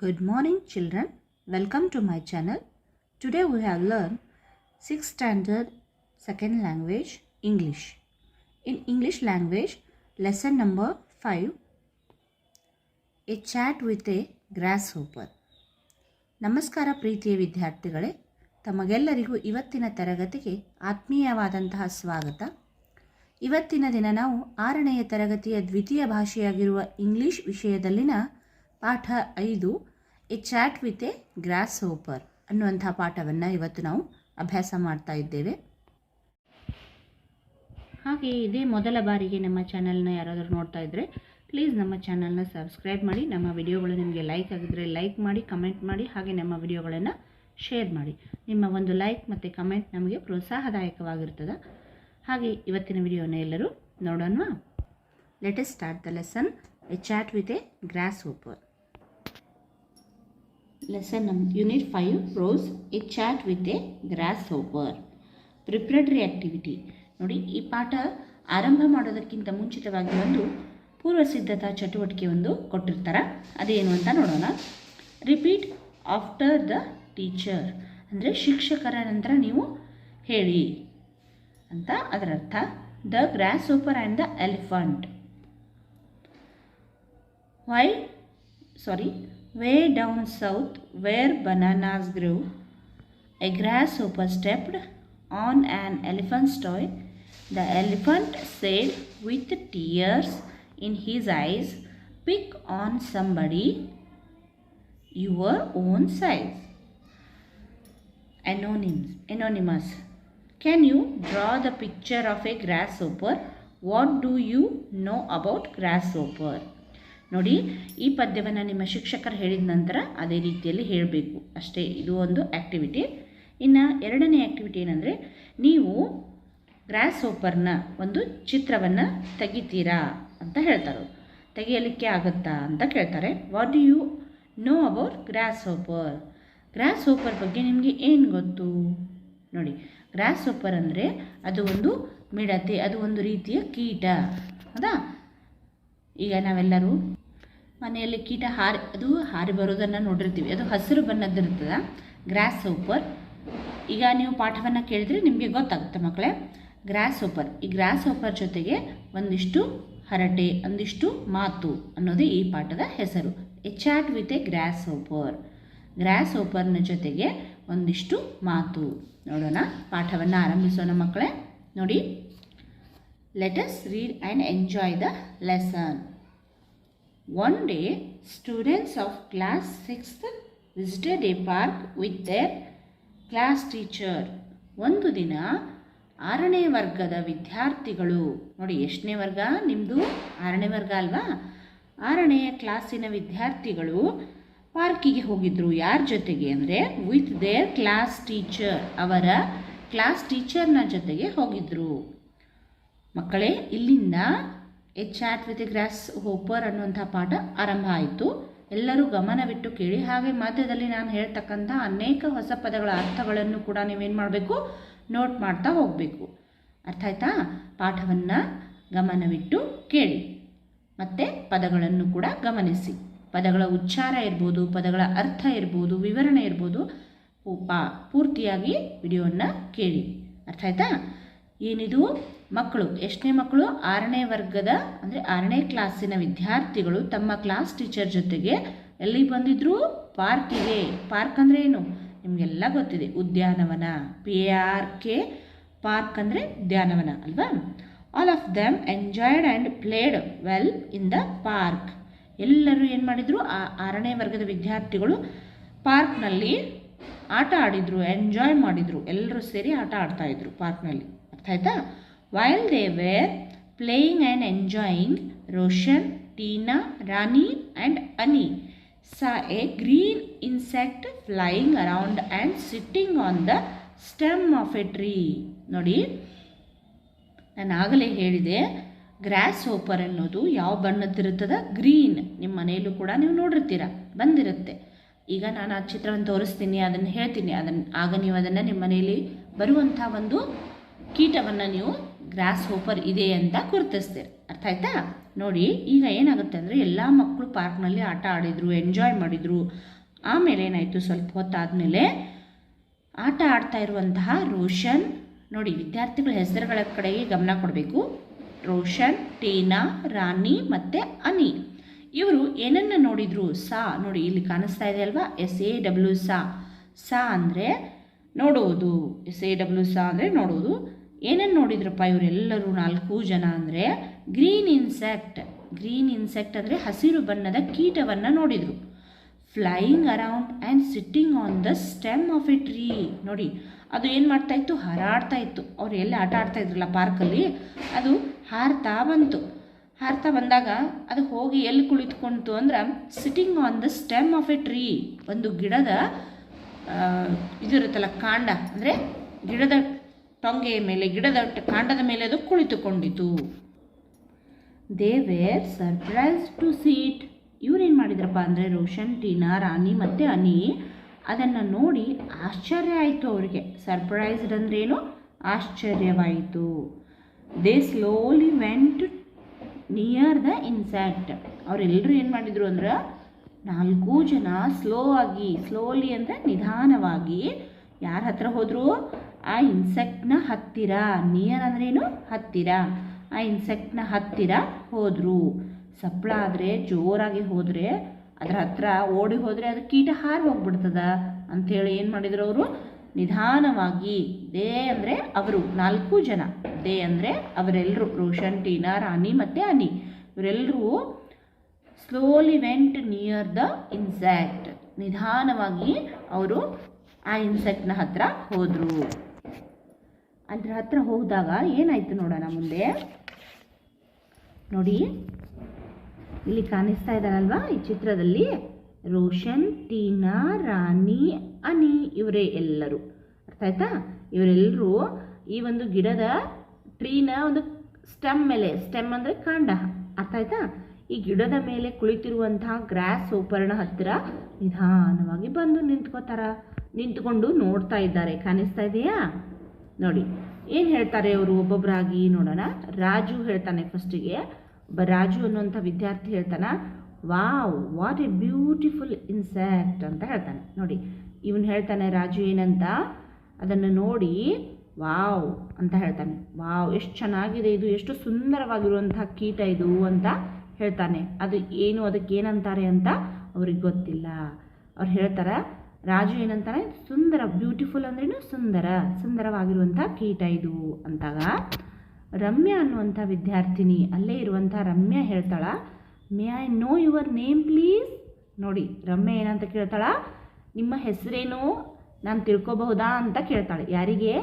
Good morning children, welcome to my channel. Today we have learned 6th standard second language English. In English language, lesson number 5, A chat with a grasshopper. ನಮಸ್ಕಾರ ಪ್ರೀತಿಯ ವಿದ್ಯಾರ್ಥಿಗಳೇ, ತಮಗೆಲ್ಲರಿಗೂ ಇವತ್ತಿನ ತರಗತಿಗೆ ಆತ್ಮೀಯವಾದಂತಹ ಸ್ವಾಗತ. ಇವತ್ತಿನ ದಿನ ನಾವು 6ನೆಯ ತರಗತಿಯ ದ್ವಿತೀಯ ಭಾಷೆಯಾಗಿರುವ ಇಂಗ್ಲಿಷ್ ವಿಷಯದಲ್ಲಿನ ಪಾಠ 5 a chat with a grasshopper ಅನ್ನುವಂಥ ಪಾಠವನ್ನು ಇವತ್ತು ನಾವು ಅಭ್ಯಾಸ ಮಾಡ್ತಾ ಇದ್ದೇವೆ. ಹಾಗೆ ಇದೇ ಮೊದಲ ಬಾರಿಗೆ ನಮ್ಮ ಚಾನಲ್ನ ಯಾರಾದರೂ ನೋಡ್ತಾ ಇದ್ದರೆ ಪ್ಲೀಸ್ ನಮ್ಮ ಚಾನಲ್ನ ಸಬ್ಸ್ಕ್ರೈಬ್ ಮಾಡಿ. ನಮ್ಮ ವಿಡಿಯೋಗಳು ನಿಮಗೆ ಲೈಕ್ ಆಗಿದ್ದರೆ ಲೈಕ್ ಮಾಡಿ, ಕಮೆಂಟ್ ಮಾಡಿ, ಹಾಗೆ ನಮ್ಮ ವಿಡಿಯೋಗಳನ್ನು ಶೇರ್ ಮಾಡಿ. ನಿಮ್ಮ ಒಂದು ಲೈಕ್ ಮತ್ತು ಕಮೆಂಟ್ ನಮಗೆ ಪ್ರೋತ್ಸಾಹದಾಯಕವಾಗಿರ್ತದೆ. ಹಾಗೆ ಇವತ್ತಿನ ವಿಡಿಯೋನ ಎಲ್ಲರೂ ನೋಡೋಣ. Let us start the lesson a chat with a grasshopper. Lesson unit 5 prose a chat with a grasshopper. Preparatory activity. ನೋಡಿ, ಈ ಪಾಠ ಆರಂಭ ಮಾಡೋದಕ್ಕಿಂತ ಮುಂಚಿತವಾಗಿ ಒಂದು ಪೂರ್ವ ಸಿದ್ಧತಾ ಚಟುವಟಿಕೆ ಒಂದು ಕೊಟ್ಟಿರ್ತಾರೆ. ಅದೇನು ಅಂತ ನೋಡೋಣ. ರಿಪೀಟ್ ಆಫ್ಟರ್ ದ ಟೀಚರ್, ಅಂದರೆ ಶಿಕ್ಷಕರ ನಂತರ ನೀವು ಹೇಳಿ ಅಂತ ಅದರ ಅರ್ಥ. The grasshopper and the elephant. Way down south, where bananas grew, a grasshopper stepped on an elephant's toy. The elephant said with tears in his eyes, "Pick on somebody your own size." Anonymous. Can you draw the picture of a grasshopper? What do you know about grasshopper? ನೋಡಿ, ಈ ಪದ್ಯವನ್ನು ನಿಮ್ಮ ಶಿಕ್ಷಕರು ಹೇಳಿದ ನಂತರ ಅದೇ ರೀತಿಯಲ್ಲಿ ಹೇಳಬೇಕು ಅಷ್ಟೇ. ಇದು ಒಂದು ಆ್ಯಕ್ಟಿವಿಟಿ. ಇನ್ನು ಎರಡನೇ ಆ್ಯಕ್ಟಿವಿಟಿ ಏನಂದರೆ, ನೀವು ಗ್ರಾಸ್ ಹೋಪರ್ನ ಒಂದು ಚಿತ್ರವನ್ನು ತೆಗಿತೀರಾ ಅಂತ ಹೇಳ್ತಾರೆ. ತೆಗೆಯಲಿಕ್ಕೆ ಆಗುತ್ತಾ ಅಂತ ಕೇಳ್ತಾರೆ. What do you know about grasshopper? Grasshopper ಬಗ್ಗೆ ನಿಮಗೆ ಏನು ಗೊತ್ತು? ನೋಡಿ, ಗ್ರಾಸ್ ಹೋಪರ್ ಅಂದರೆ ಅದು ಒಂದು ಮಿಡತೆ, ಅದು ಒಂದು ರೀತಿಯ ಕೀಟ. ಹೌದಾ? ಈಗ ನಾವೆಲ್ಲರೂ ಮನೆಯಲ್ಲಿ ಕೀಟ ಹಾರಿ ಬರೋದನ್ನು ನೋಡಿರ್ತೀವಿ. ಅದು ಹಸಿರು ಬಣ್ಣದ್ದಿರ್ತದೆ ಗ್ರಾಸ್ ಹೋಪರ್. ಈಗ ನೀವು ಪಾಠವನ್ನು ಕೇಳಿದರೆ ನಿಮಗೆ ಗೊತ್ತಾಗುತ್ತೆ ಮಕ್ಕಳೇ. ಗ್ರಾಸ್ ಹೋಪರ್, ಈ ಗ್ರಾಸ್ ಹೋಪರ್ ಜೊತೆಗೆ ಒಂದಿಷ್ಟು ಹರಟೆ, ಒಂದಿಷ್ಟು ಮಾತು ಅನ್ನೋದು ಈ ಪಾಠದ ಹೆಸರು. A chat with a grasshopper. ಗ್ರಾಸ್ ಹೋಪರ್ನ ಜೊತೆಗೆ ಒಂದಿಷ್ಟು ಮಾತು. ನೋಡೋಣ, ಪಾಠವನ್ನು ಆರಂಭಿಸೋಣ ಮಕ್ಕಳೇ. ನೋಡಿ, let us read and enjoy the lesson. One day, students of class 6th visited a park with their class teacher. ಒಂದು ದಿನ 6ನೇ ವರ್ಗದ ವಿದ್ಯಾರ್ಥಿಗಳು, ನೋಡಿ ಎಷ್ಟನೇ ವರ್ಗ ನಿಮ್ಮದು? 6ನೇ ವರ್ಗ ಅಲ್ವಾ? 6ನೇ ಕ್ಲಾಸಿನ ವಿದ್ಯಾರ್ಥಿಗಳು ಪಾರ್ಕಿಗೆ ಹೋಗಿದ್ರು. ಯಾರ ಜೊತೆಗೆ ಅಂದರೆ ವಿತ್ ದೇರ್ ಕ್ಲಾಸ್ ಟೀಚರ್, ಅವರ ಕ್ಲಾಸ್ ಟೀಚರ್ನ ಜೊತೆಗೆ ಹೋಗಿದ್ರು. ಮಕ್ಕಳೇ, ಇಲ್ಲಿಂದ a chat with a grasshopper ಅನ್ನುವಂಥ ಪಾಠ ಆರಂಭ ಆಯಿತು. ಎಲ್ಲರೂ ಗಮನವಿಟ್ಟು ಕೇಳಿ. ಹಾಗೆ ಮಧ್ಯದಲ್ಲಿ ನಾನು ಹೇಳ್ತಕ್ಕಂಥ ಅನೇಕ ಹೊಸ ಪದಗಳ ಅರ್ಥಗಳನ್ನು ಕೂಡ ನೀವೇನು ಮಾಡಬೇಕು? ನೋಟ್ ಮಾಡ್ತಾ ಹೋಗಬೇಕು. ಅರ್ಥ ಆಯ್ತಾ? ಪಾಠವನ್ನು ಗಮನವಿಟ್ಟು ಕೇಳಿ ಮತ್ತು ಪದಗಳನ್ನು ಕೂಡ ಗಮನಿಸಿ. ಪದಗಳ ಉಚ್ಚಾರ ಇರ್ಬೋದು, ಪದಗಳ ಅರ್ಥ ಇರ್ಬೋದು, ವಿವರಣೆ ಇರ್ಬೋದು. ಪೂರ್ತಿಯಾಗಿ ವಿಡಿಯೋವನ್ನು ಕೇಳಿ. ಅರ್ಥ ಆಯ್ತಾ? ಏನಿದು ಮಕ್ಕಳು, ಎಷ್ಟನೇ ಮಕ್ಕಳು? 6ನೇ ವರ್ಗದ ಅಂದರೆ 6ನೇ ಕ್ಲಾಸಿನ ವಿದ್ಯಾರ್ಥಿಗಳು ತಮ್ಮ ಕ್ಲಾಸ್ ಟೀಚರ್ ಜೊತೆಗೆ ಎಲ್ಲಿಗೆ ಬಂದಿದ್ರು? ಪಾರ್ಕಿಗೆ. ಪಾರ್ಕ್ ಅಂದರೆ ಏನು? ನಿಮಗೆಲ್ಲ ಗೊತ್ತಿದೆ, ಉದ್ಯಾನವನ. PARK, ಪಾರ್ಕ್ ಅಂದರೆ ಉದ್ಯಾನವನ ಅಲ್ವಾ? All of them enjoyed and played well in the park. ಎಲ್ಲರೂ ಏನು ಮಾಡಿದರು? 6ನೇ ವರ್ಗದ ವಿದ್ಯಾರ್ಥಿಗಳು ಪಾರ್ಕ್ನಲ್ಲಿ ಆಟ ಆಡಿದರು, ಎಂಜಾಯ್ ಮಾಡಿದರು. ಎಲ್ಲರೂ ಸೇರಿ ಆಟ ಆಡ್ತಾಯಿದ್ರು ಪಾರ್ಕ್ನಲ್ಲಿ. ಅರ್ಥ ಆಯ್ತಾ? While they were playing and enjoying, Roshan, Tina, Rani and Annie saw a green insect flying around and sitting on the stem of a tree. ನೋಡಿ, ನಾನು ಆಗಲೇ ಹೇಳಿದೆ, ಗ್ರಾಸ್ ಹೋಪರ್ ಅನ್ನೋದು ಯಾವ ಬಣ್ಣದ್ದಿರುತ್ತದೆ? ಗ್ರೀನ್. ನಿಮ್ಮ ಮನೆಯಲ್ಲೂ ಕೂಡ ನೀವು ನೋಡಿರ್ತೀರ, ಬಂದಿರುತ್ತೆ. ಈಗ ನಾನು ಆ ಚಿತ್ರವನ್ನು ತೋರಿಸ್ತೀನಿ, ಅದನ್ನು ಹೇಳ್ತೀನಿ, ಆಗ ನೀವು ಅದನ್ನು ನಿಮ್ಮ ಮನೆಯಲ್ಲಿ ಬರುವಂಥ ಒಂದು ಕೀಟವನ್ನು ನೀವು ಗ್ರಾಸ್ ಹೋಪರ್ ಇದೆ ಅಂತ ಗುರುತಿಸ್ತೀರಿ. ಅರ್ಥ ಅರ್ಥ ಆಯ್ತಾ? ನೋಡಿ ಈಗ ಏನಾಗುತ್ತೆ ಅಂದರೆ ಎಲ್ಲ ಮಕ್ಕಳು ಪಾರ್ಕ್ನಲ್ಲಿ ಆಟ ಆಡಿದರು, ಎಂಜಾಯ್ ಮಾಡಿದರು. ಆಮೇಲೆ ಏನಾಯಿತು, ಸ್ವಲ್ಪ ಹೊತ್ತಾದಮೇಲೆ ಆಟ ಆಡ್ತಾ ಇರುವಂತಹ ರೋಷನ್, ನೋಡಿ ವಿದ್ಯಾರ್ಥಿಗಳ ಹೆಸರುಗಳ ಕಡೆಗೆ ಗಮನ ಕೊಡಬೇಕು. ರೋಷನ್, ಟೀನಾ, ರಾಣಿ ಮತ್ತು ಅನಿ ಇವರು ಏನನ್ನು ನೋಡಿದರು? ಸಾ. ನೋಡಿ ಇಲ್ಲಿ ಕಾಣಿಸ್ತಾ ಇದೆ ಅಲ್ವಾ, SAW ಸಾ. ಸಾ ಅಂದರೆ ನೋಡುವುದು, SAW ಸಾ ಅಂದರೆ ನೋಡುವುದು. ಏನನ್ನು ನೋಡಿದ್ರಪ್ಪ ಇವರೆಲ್ಲರೂ 4 ಜನ ಅಂದರೆ ಗ್ರೀನ್ ಇನ್ಸೆಕ್ಟ್. ಗ್ರೀನ್ ಇನ್ಸೆಕ್ಟ್ ಅಂದರೆ ಹಸಿರು ಬಣ್ಣದ ಕೀಟವನ್ನು ನೋಡಿದರು. Flying around and sitting on the stem of A tree. ನೋಡಿ ಅದು ಏನು ಮಾಡ್ತಾಯಿತ್ತು, ಹಾರಾಡ್ತಾ ಇತ್ತು. ಅವ್ರು ಎಲ್ಲಿ ಆಟ ಆಡ್ತಾ ಇದ್ರಲ್ಲ ಪಾರ್ಕಲ್ಲಿ, ಅದು ಹಾರ್ತಾ ಬಂತು. ಹಾರ್ತಾ ಬಂದಾಗ ಅದು ಹೋಗಿ ಎಲ್ಲಿ ಕುಳಿತುಕೊಂತು ಅಂದ್ರೆ sitting on the stem of A tree. ಒಂದು ಗಿಡದ ಇದಿರುತ್ತಲ್ಲ ಕಾಂಡ, ಅಂದರೆ ಗಿಡದ ಟೊಂಗೆಯ ಮೇಲೆ, ಗಿಡದ ಕಾಂಡದ ಮೇಲೆ ಅದು ಕುಳಿತುಕೊಂಡಿತು. They were surprised to seat. ಇವ್ರೇನು ಮಾಡಿದ್ರಪ್ಪ ಅಂದರೆ ರೋಷನ್, ಟೀನಾ, ರಾಣಿ ಮತ್ತು ಅನಿ ಅದನ್ನು ನೋಡಿ ಆಶ್ಚರ್ಯ ಆಯಿತು ಅವರಿಗೆ. ಸರ್ಪ್ರೈಸ್ಡ್ ಅಂದ್ರೇನು? ಆಶ್ಚರ್ಯವಾಯಿತು. They slowly went near the insect. ಅವರೆಲ್ಲರೂ ಏನು ಮಾಡಿದರು ಅಂದ್ರೆ 4 ಜನ ಸ್ಲೋಲಿ ಅಂದರೆ ನಿಧಾನವಾಗಿ ಯಾರ ಹತ್ರ ಹೋದರು? ಆ ಇನ್ಸೆಕ್ಟ್ನ ಹತ್ತಿರ. ನಿಯರ್ ಅಂದ್ರೇನು? ಹತ್ತಿರ. ಆ ಇನ್ಸೆಕ್ಟ್ನ ಹತ್ತಿರ ಹೋದರು. ಸಪ್ಪಳ ಆದರೆ ಜೋರಾಗಿ ಹೋದರೆ, ಅದರ ಹತ್ರ ಓಡಿ ಹೋದರೆ ಅದು ಕೀಟ ಹಾರಿ ಹೋಗ್ಬಿಡ್ತದ ಅಂಥೇಳಿ ಏನು ಮಾಡಿದರು ಅವರು? ನಿಧಾನವಾಗಿ, ದೇ ಅಂದರೆ ಅವರು 4 ಜನ, ದೇ ಅಂದರೆ ಅವರೆಲ್ಲರೂ, ರೋಷನ್, ಟೀನಾ, ರಾಣಿ ಮತ್ತು ಅನಿ ಇವರೆಲ್ಲರೂ slowly went near the insect. ನಿಧಾನವಾಗಿ ಅವರು ಆ ಇನ್ಸೆಕ್ಟ್ನ ಹತ್ರ ಹೋದರು. ಅದರ ಹತ್ರ ಹೋದಾಗ ಏನಾಯಿತು ನೋಡೋಣ ಮುಂದೆ. ನೋಡಿ ಇಲ್ಲಿ ಕಾಣಿಸ್ತಾ ಇದ್ದಾರಲ್ವಾ ಈ ಚಿತ್ರದಲ್ಲಿ, ರೋಷನ್, ಟೀನಾ, ರಾಣಿ, ಅನಿ ಇವರೇ ಎಲ್ಲರೂ. ಅರ್ಥ ಆಯ್ತಾ? ಇವರೆಲ್ಲರೂ ಈ ಒಂದು ಗಿಡದ ಟ್ರೀನ ಒಂದು ಸ್ಟೆಮ್ ಮೇಲೆ, ಸ್ಟೆಮ್ ಅಂದರೆ ಕಾಂಡ, ಅರ್ಥ ಆಯ್ತಾ? ಈ ಗಿಡದ ಮೇಲೆ ಕುಳಿತಿರುವಂತಹ ಗ್ರಾಸ್ ಹೋಪರ್ನ ಹತ್ತಿರ ನಿಧಾನವಾಗಿ ಬಂದು ನಿಂತ್ಕೊಂಡು ನೋಡ್ತಾ ಇದ್ದಾರೆ. ಕಾಣಿಸ್ತಾ ಇದೆಯಾ? ನೋಡಿ ಏನು ಹೇಳ್ತಾರೆ ಅವರು ಒಬ್ಬೊಬ್ಬರಾಗಿ ನೋಡೋಣ. ರಾಜು ಹೇಳ್ತಾನೆ ಫಸ್ಟಿಗೆ. ರಾಜು ಅನ್ನುವಂಥ ವಿದ್ಯಾರ್ಥಿ ಹೇಳ್ತಾನೆ, wow what A beautiful insect ಅಂತ ಹೇಳ್ತಾನೆ. ನೋಡಿ ಇವನು ಹೇಳ್ತಾನೆ ರಾಜು ಏನಂತ, ಅದನ್ನು ನೋಡಿ ವಾವ್ ಅಂತ ಹೇಳ್ತಾನೆ. ವಾವ್ ಎಷ್ಟು ಚೆನ್ನಾಗಿದೆ ಇದು, ಎಷ್ಟು ಸುಂದರವಾಗಿರುವಂಥ ಕೀಟ ಇದು ಅಂತ ಹೇಳ್ತಾನೆ. ಅದು ಏನು, ಅದಕ್ಕೆ ಏನಂತಾರೆ ಅಂತ ಅವ್ರಿಗೆ ಗೊತ್ತಿಲ್ಲ. ಅವ್ರು ಹೇಳ್ತಾರೆ, ರಾಜು ಏನಂತಾನೆ, ಸುಂದರ, ಬ್ಯೂಟಿಫುಲ್ ಅಂದ್ರೇನು ಸುಂದರವಾಗಿರುವಂಥ ಕೀಟ ಇದು ಅಂತಾಗ ರಮ್ಯಾ ಅನ್ನುವಂಥ ವಿದ್ಯಾರ್ಥಿನಿ, ಅಲ್ಲೇ ಇರುವಂಥ ರಮ್ಯಾ ಹೇಳ್ತಾಳ, may I know your name please. ನೋಡಿ ರಮ್ಯಾ ಏನಂತ ಕೇಳ್ತಾಳ, ನಿಮ್ಮ ಹೆಸರೇನು ನಾನು ತಿಳ್ಕೊಬಹುದಾ ಅಂತ ಕೇಳ್ತಾಳೆ. ಯಾರಿಗೆ?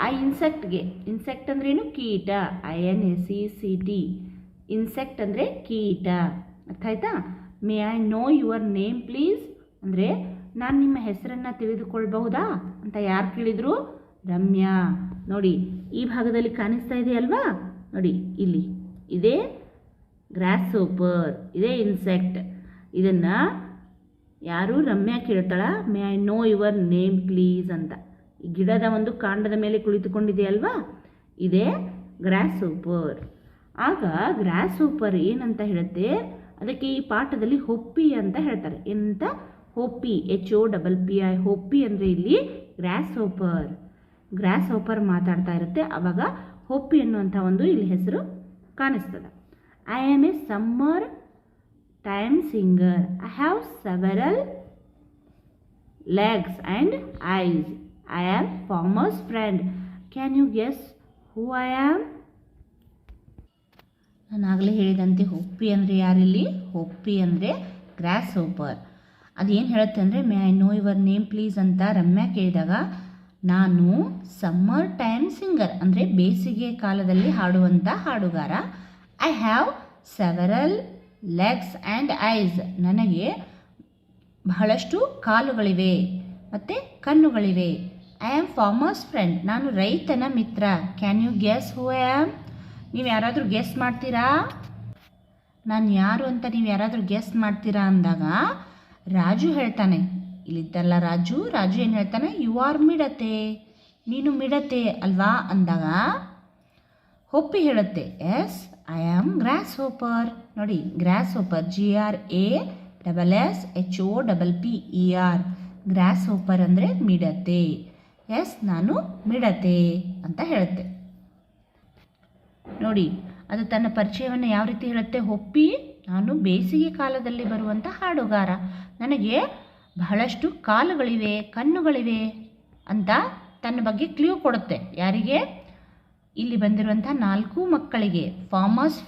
ಆ ಇನ್ಸೆಕ್ಟ್ಗೆ. ಇನ್ಸೆಕ್ಟ್ ಅಂದ್ರೇನು? ಕೀಟ. INSECT. ಇನ್ಸೆಕ್ಟ್ ಅಂದರೆ ಕೀಟ. ಅರ್ಥ ಆಯ್ತಾ? May I know your name please ಅಂದರೆ ನಾನು ನಿಮ್ಮ ಹೆಸರನ್ನು ತಿಳಿದುಕೊಳ್ಬಹುದಾ ಅಂತ ಯಾರು ಕೇಳಿದರು? ರಮ್ಯಾ. ನೋಡಿ ಈ ಭಾಗದಲ್ಲಿ ಕಾಣಿಸ್ತಾ ಇದೆಯಲ್ವಾ, ನೋಡಿ ಇಲ್ಲಿ ಇದೇ ಗ್ರಾಸ್ ಹೋಪರ್, ಇದೇ ಇನ್ಸೆಕ್ಟ್. ಇದನ್ನು ಯಾರು? ರಮ್ಯಾ ಕೇಳ್ತಾಳ, may I know your name please ಅಂತ. ಈ ಗಿಡದ ಒಂದು ಕಾಂಡದ ಮೇಲೆ ಕುಳಿತುಕೊಂಡಿದೆಯಲ್ವಾ, ಇದೇ ಗ್ರಾಸ್ ಹೋಪರ್. ಆಗ ಗ್ರಾಸ್ ಹೋಪರ್ ಏನಂತ ಹೇಳುತ್ತೆ, ಅದಕ್ಕೆ ಈ ಪಾಠದಲ್ಲಿ ಹೊಪ್ಪಿ ಅಂತ ಹೇಳ್ತಾರೆ. ಎಂತ? ಹೊಪ್ಪಿ, HOPPI. ಹೊಪ್ಪಿ ಅಂದರೆ ಇಲ್ಲಿ ಗ್ರಾಸ್ ಹೋಪರ್ ಮಾತಾಡ್ತಾ ಇರುತ್ತೆ. ಆವಾಗ ಹೊಪ್ಪಿ ಅನ್ನುವಂಥ ಒಂದು ಇಲ್ಲಿ ಹೆಸರು ಕಾಣಿಸ್ತದೆ. I am A summer time singer. I have several legs and eyes. I am farmer's friend. Can you guess who I am? ನಾನು ಆಗಲೇ ಹೇಳಿದಂತೆ ಹೊಪ್ಪಿ ಅಂದರೆ ಯಾರಿಲ್ಲಿ? ಹೊಪ್ಪಿ ಅಂದರೆ ಗ್ರಾಸ್ ಹೋಪರ್. ಅದೇನು ಹೇಳುತ್ತೆ ಅಂದರೆ, May I know your name please ಅಂತ ರಮ್ಯಾ ಕೇಳಿದಾಗ, ನಾನು ಸಮ್ಮರ್ ಟೈಮ್ ಸಿಂಗರ್ ಅಂದರೆ ಬೇಸಿಗೆ ಕಾಲದಲ್ಲಿ ಹಾಡುವಂಥ ಹಾಡುಗಾರ. I have several legs and eyes. ನನಗೆ ಬಹಳಷ್ಟು ಕಾಲುಗಳಿವೆ ಮತ್ತು ಕಣ್ಣುಗಳಿವೆ. I am farmers friend. ನಾನು ರೈತನ ಮಿತ್ರ. Can you guess who I am? ನೀವು ಯಾರಾದರೂ ಗೆಸ್ ಮಾಡ್ತೀರಾ? ನಾನು ಯಾರು ಅಂತ ನೀವು ಯಾರಾದರೂ ಗೆಸ್ ಮಾಡ್ತೀರಾ ಅಂದಾಗ ರಾಜು ಹೇಳ್ತಾನೆ, ಇಲ್ಲಿದ್ದಲ್ಲ ರಾಜು ಏನು ಹೇಳ್ತಾನೆ? ಯು ಆರ್ ಮಿಡತೆ. ನೀನು ಮಿಡತೆ ಅಲ್ವಾ ಅಂದಾಗ ಹೊಪ್ಪಿ ಹೇಳುತ್ತೆ, yes I am grasshopper. ನೋಡಿ gross hopper GRASSHOPPER. Gross hopper ಅಂದರೆ ಮಿಡತೆ. ಎಸ್ ನಾನು ಮಿಡತೆ ಅಂತ ಹೇಳುತ್ತೆ. ನೋಡಿ ಅದು ತನ್ನ ಪರಿಚಯವನ್ನು ಯಾವ ರೀತಿ ಹೇಳುತ್ತೆ. ಹೊಪ್ಪಿ ನಾನು ಬೇಸಿಗೆ ಕಾಲದಲ್ಲಿ ಬರುವಂಥ ಹಾಡುಗಾರ. ನನಗೆ ಬಹಳಷ್ಟು ಕಾಲುಗಳಿವೆ, ಕಣ್ಣುಗಳಿವೆ ಅಂತ ತನ್ನ ಬಗ್ಗೆ ಕ್ಲೂ ಕೊಡುತ್ತೆ. ಯಾರಿಗೆ? ಇಲ್ಲಿ ಬಂದಿರುವಂಥ 4 ಮಕ್ಕಳಿಗೆ. ಫಾರ್ಮರ್ಸ್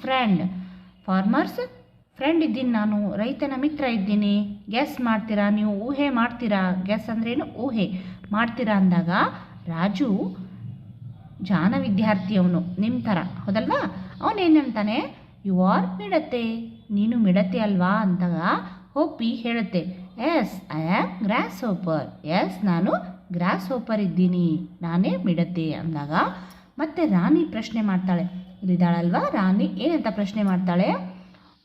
ಫ್ರೆಂಡ್ ಇದ್ದೀನಿ ನಾನು, ರೈತನ ಮಿತ್ರ ಇದ್ದೀನಿ. ಗೆಸ್ ಮಾಡ್ತೀರಾ ನೀವು? ಊಹೆ ಮಾಡ್ತೀರಾ? ಗೆಸ್ ಅಂದ್ರೇನು? ಊಹೆ ಮಾಡ್ತೀರಾ ಅಂದಾಗ ರಾಜು ಜಾನ ವಿದ್ಯಾರ್ಥಿ, ಅವನು ನಿಮ್ಮ ಥರ, ಹೌದಲ್ವಾ? ಅವನೇನಂತಾನೆ, ಯು ಆರ್ ಮಿಡತೆ, ನೀನು ಮಿಡತೆ ಅಲ್ವಾ ಅಂದಾಗ ಹೋಪಿ ಹೇಳುತ್ತೆ, yes I am grasshopper. Yes ನಾನು ಗ್ರಾಸ್ ಹೋಪರ್ ಇದ್ದೀನಿ, ನಾನೇ ಮಿಡತೆ ಅಂದಾಗ ಮತ್ತೆ ರಾಣಿ ಪ್ರಶ್ನೆ ಮಾಡ್ತಾಳೆ. ಇಲ್ಲಿದ್ದಾಳಲ್ವಾ ರಾಣಿ, ಏನಂತ ಪ್ರಶ್ನೆ ಮಾಡ್ತಾಳೆ?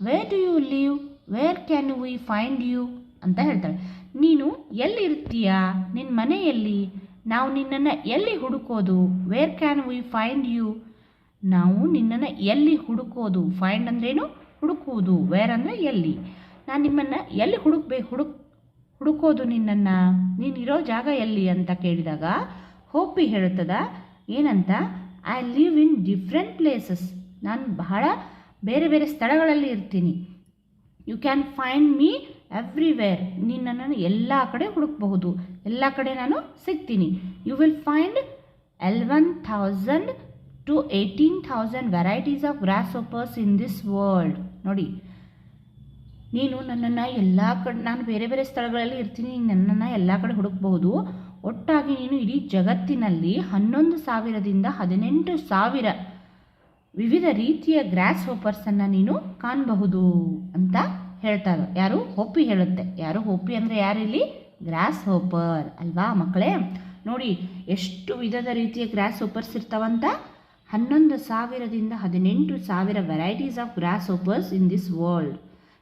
Where do you live, where can we find you ಅಂತ ಹೇಳ್ತಾಳೆ. ನೀನು ಎಲ್ಲಿರ್ತೀಯಾ? ನಿನ್ನ ಮನೆಯಲ್ಲಿ? ನಾವು ನಿನ್ನನ್ನು ಎಲ್ಲಿ ಹುಡುಕೋದು? Where can we find you, ನಾವು ನಿನ್ನನ್ನು ಎಲ್ಲಿ ಹುಡುಕೋದು? ಫೈಂಡ್ ಅಂದ್ರೇನು? ಹುಡುಕುವುದು. ವೇರ್ ಅಂದರೆ ಎಲ್ಲಿ. ನಾನು ನಿಮ್ಮನ್ನು ಎಲ್ಲಿ ಹುಡುಕೋದು ನಿನ್ನನ್ನು? ನೀನಿರೋ ಜಾಗ ಎಲ್ಲಿ ಅಂತ ಕೇಳಿದಾಗ ಹೋಪಿ ಹೇಳುತ್ತದ ಏನಂತ, I live in different places, ನಾನು ಬಹಳ ಬೇರೆ ಬೇರೆ ಸ್ಥಳಗಳಲ್ಲಿ ಇರ್ತೀನಿ. You can find me everywhere, ನೀನು ನನ್ನನ್ನು ಎಲ್ಲ ಕಡೆ ಹುಡುಕಬಹುದು, ಎಲ್ಲ ಕಡೆ ನಾನು ಸಿಗ್ತೀನಿ. You will find 11,000 to 18,000 varieties of grasshoppers in this world. ನೋಡಿ ನೀನು ನನ್ನನ್ನು ಎಲ್ಲ ಕಡೆ, ನಾನು ಬೇರೆ ಬೇರೆ ಸ್ಥಳಗಳಲ್ಲಿ ಇರ್ತೀನಿ, ನನ್ನನ್ನು ಎಲ್ಲ ಕಡೆ ಹುಡುಕಬಹುದು. ಒಟ್ಟಾಗಿ ನೀನು ಇಡೀ ಜಗತ್ತಿನಲ್ಲಿ 11,000ದಿಂದ 18,000 ವಿವಿಧ ರೀತಿಯ ಗ್ರಾಸ್ ಹೋಪರ್ಸನ್ನು ನೀನು ಕಾಣಬಹುದು ಅಂತ ಹೇಳ್ತಾರೆ. ಯಾರು? ಹೋಪಿ ಹೇಳುತ್ತೆ. ಯಾರು? ಹೋಪಿ ಅಂದರೆ ಯಾರಿಲ್ಲಿ? ಗ್ರಾಸ್ ಹೋಪರ್ ಅಲ್ವಾ ಮಕ್ಕಳೇ? ನೋಡಿ ಎಷ್ಟು ವಿಧದ ರೀತಿಯ ಗ್ರಾಸ್ ಹೋಪರ್ಸ್ ಇರ್ತಾವಂತ. 11,000ದಿಂದ 18,000 varieties of grasshoppers in this world.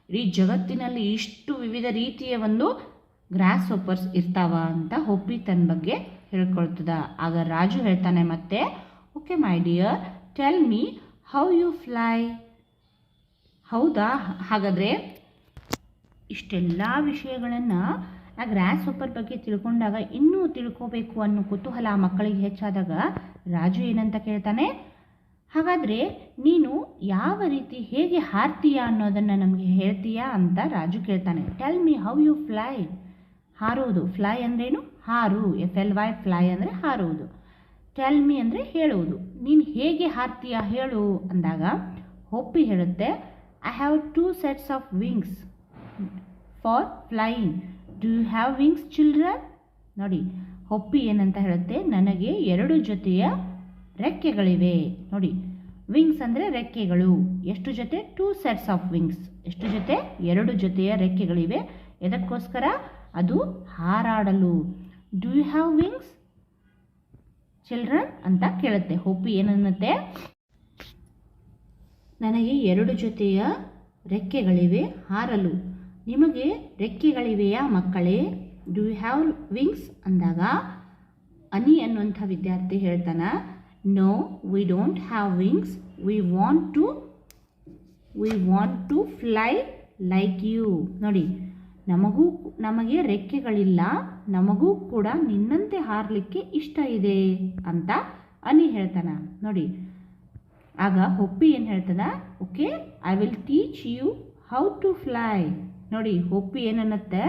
ಇಡೀ ಜಗತ್ತಿನಲ್ಲಿ ಇಷ್ಟು ವಿವಿಧ ರೀತಿಯ ಒಂದು ಗ್ರಾಸ್ ಹೋಪರ್ಸ್ ಇರ್ತಾವ ಅಂತ ಹೋಪಿ ತನ್ನ ಬಗ್ಗೆ ಹೇಳ್ಕೊಳ್ತದ. ಆಗ ರಾಜು ಹೇಳ್ತಾನೆ ಮತ್ತೆ, okay my dear, tell me how you fly. ಹೌದಾ, ಹಾಗಾದರೆ ಇಷ್ಟೆಲ್ಲ ವಿಷಯಗಳನ್ನು ಆ ಗ್ರಾಸ್ ಹೋಪರ್ ಬಗ್ಗೆ ತಿಳ್ಕೊಂಡಾಗ ಇನ್ನೂ ತಿಳ್ಕೋಬೇಕು ಅನ್ನೋ ಕುತೂಹಲ ಮಕ್ಕಳಿಗೆ ಹೆಚ್ಚಾದಾಗ ರಾಜು ಏನಂತ ಕೇಳ್ತಾನೆ, ಹಾಗಾದರೆ ನೀನು ಯಾವ ರೀತಿ ಹೇಗೆ ಹಾರ್ತೀಯಾ ಅನ್ನೋದನ್ನು ನಮಗೆ ಹೇಳ್ತೀಯಾ ಅಂತ ರಾಜು ಕೇಳ್ತಾನೆ. Tell me how you fly. ಹಾರುವುದು. ಫ್ಲೈ ಅಂದ್ರೇನು? ಹಾರು. FLY ಫ್ಲೈ ಅಂದರೆ ಹಾರುವುದು. ಟೆಲ್ ಮಿ ಅಂದರೆ ಹೇಳುವುದು. ನೀನು ಹೇಗೆ ಹಾರ್ತೀಯಾ ಹೇಳು ಅಂದಾಗ ಹೋಪಿ ಹೇಳುತ್ತೆ, I have 2 sets of wings for flying. Do you have wings children? ನೋಡಿ ಹೋಪಿ ಏನಂತ ಹೇಳುತ್ತೆ, ನನಗೆ 2 ಜೊತೆಯ ರೆಕ್ಕೆಗಳಿವೆ. ನೋಡಿ ವಿಂಗ್ಸ್ ಅಂದರೆ ರೆಕ್ಕೆಗಳು. ಎಷ್ಟು ಜೊತೆ? 2 sets ಆಫ್ ವಿಂಗ್ಸ್. ಎಷ್ಟು ಜೊತೆ? 2 ಜೊತೆಯ ರೆಕ್ಕೆಗಳಿವೆ. ಎದಕ್ಕೋಸ್ಕರ? ಅದು ಹಾರಾಡಲು. Do you have wings children ಅಂತ ಕೇಳುತ್ತೆ. ಹೋಪಿ ಏನನ್ನತ್ತೆ, ನನಗೆ 2 ಜೊತೆಯ ರೆಕ್ಕೆಗಳಿವೆ ಹಾರಲು. ನಿಮಗೆ ರೆಕ್ಕೆಗಳಿವೆಯಾ ಮಕ್ಕಳೇ? ಡು ಯು ಹ್ಯಾವ್ ವಿಂಗ್ಸ್ ಅಂದಾಗ ಅನಿ ಅನ್ನುವಂಥ ವಿದ್ಯಾರ್ಥಿ ಹೇಳ್ತಾನೆ, no we don't have wings, we want to fly like you. ನೋಡಿ ನಮಗೆ ರೆಕ್ಕೆಗಳಿಲ್ಲ, ನಮಗೂ ಕೂಡ ನಿನ್ನಂತೆ ಹಾರಲಿಕ್ಕೆ ಇಷ್ಟ ಇದೆ ಅಂತ ಅನಿ ಹೇಳ್ತಾನೆ. ನೋಡಿ ಆಗ ಹೋಪಿ ಏನು ಹೇಳ್ತದ, okay I will teach you how to fly. ನೋಡಿ ಹೋಪಿ ಏನನ್ನತ್ತೆ,